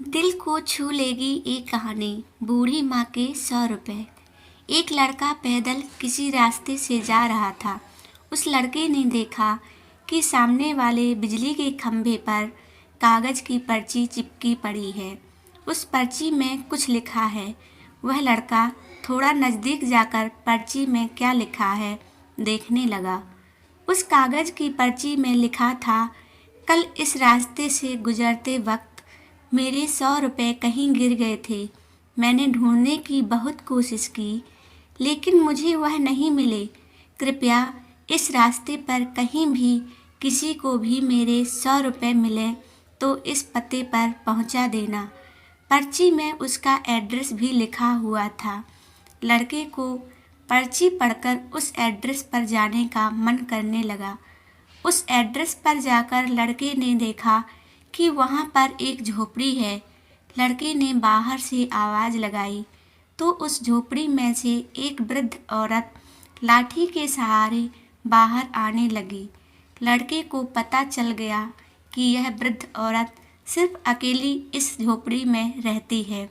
दिल को छू लेगी ये कहानी, बूढ़ी माँ के 100 रुपए। एक लड़का पैदल किसी रास्ते से जा रहा था। उस लड़के ने देखा कि सामने वाले बिजली के खंभे पर कागज की पर्ची चिपकी पड़ी है। उस पर्ची में कुछ लिखा है। वह लड़का थोड़ा नज़दीक जाकर पर्ची में क्या लिखा है देखने लगा। उस कागज की पर्ची में लिखा था, कल इस रास्ते से गुजरते वक्त मेरे 100 रुपए कहीं गिर गए थे। मैंने ढूंढने की बहुत कोशिश की, लेकिन मुझे वह नहीं मिले। कृपया इस रास्ते पर कहीं भी किसी को भी मेरे 100 रुपए मिले तो इस पते पर पहुंचा देना। पर्ची में उसका एड्रेस भी लिखा हुआ था। लड़के को पर्ची पढ़कर उस एड्रेस पर जाने का मन करने लगा। उस एड्रेस पर जाकर लड़के ने देखा कि वहाँ पर एक झोपड़ी है। लड़के ने बाहर से आवाज़ लगाई तो उस झोपड़ी में से एक वृद्ध औरत लाठी के सहारे बाहर आने लगी। लड़के को पता चल गया कि यह वृद्ध औरत सिर्फ अकेली इस झोपड़ी में रहती है।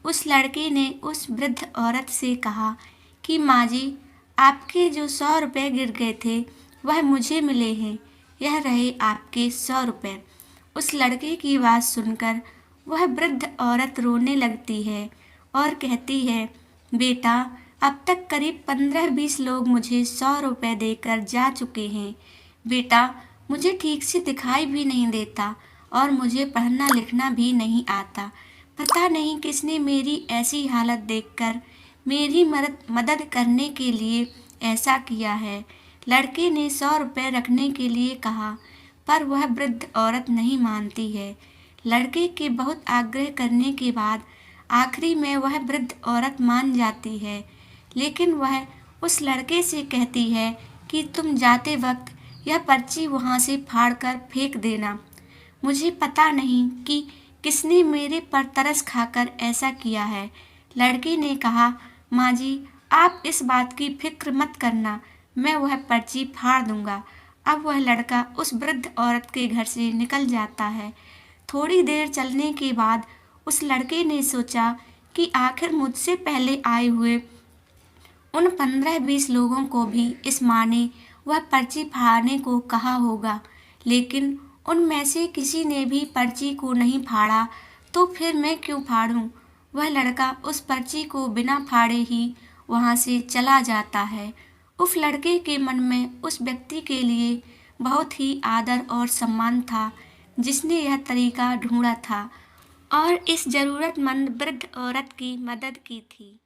उस लड़के ने उस वृद्ध औरत से कहा कि माँ जी, आपके जो 100 रुपए गिर गए थे वह मुझे मिले हैं। यह रहे आपके 100 रुपए। उस लड़के की बात सुनकर वह वृद्ध औरत रोने लगती है और कहती है, बेटा, अब तक करीब 15-20 लोग मुझे 100 रुपए देकर जा चुके हैं। बेटा, मुझे ठीक से दिखाई भी नहीं देता और मुझे पढ़ना लिखना भी नहीं आता। पता नहीं किसने मेरी ऐसी हालत देखकर मेरी मदद करने के लिए ऐसा किया है। लड़के ने 100 रुपए रखने के लिए कहा, पर वह वृद्ध औरत नहीं मानती है। लड़के के बहुत आग्रह करने के बाद आखिरी में वह वृद्ध औरत मान जाती है, लेकिन वह उस लड़के से कहती है कि तुम जाते वक्त यह पर्ची वहाँ से फाड़कर फेंक देना। मुझे पता नहीं कि किसने मेरे पर तरस खाकर ऐसा किया है। लड़के ने कहा, माँ जी, आप इस बात की फिक्र मत करना, मैं वह पर्ची फाड़ दूंगा। अब वह लड़का उस वृद्ध औरत के घर से निकल जाता है। थोड़ी देर चलने के बाद उस लड़के ने सोचा कि आखिर मुझसे पहले आए हुए उन 15-20 लोगों को भी इस माँ ने वह पर्ची फाड़ने को कहा होगा, लेकिन उनमें से किसी ने भी पर्ची को नहीं फाड़ा, तो फिर मैं क्यों फाड़ूं? वह लड़का उस पर्ची को बिना फाड़े ही वहाँ से चला जाता है। उस लड़के के मन में उस व्यक्ति के लिए बहुत ही आदर और सम्मान था जिसने यह तरीका ढूंढा था और इस जरूरतमंद वृद्ध औरत की मदद की थी।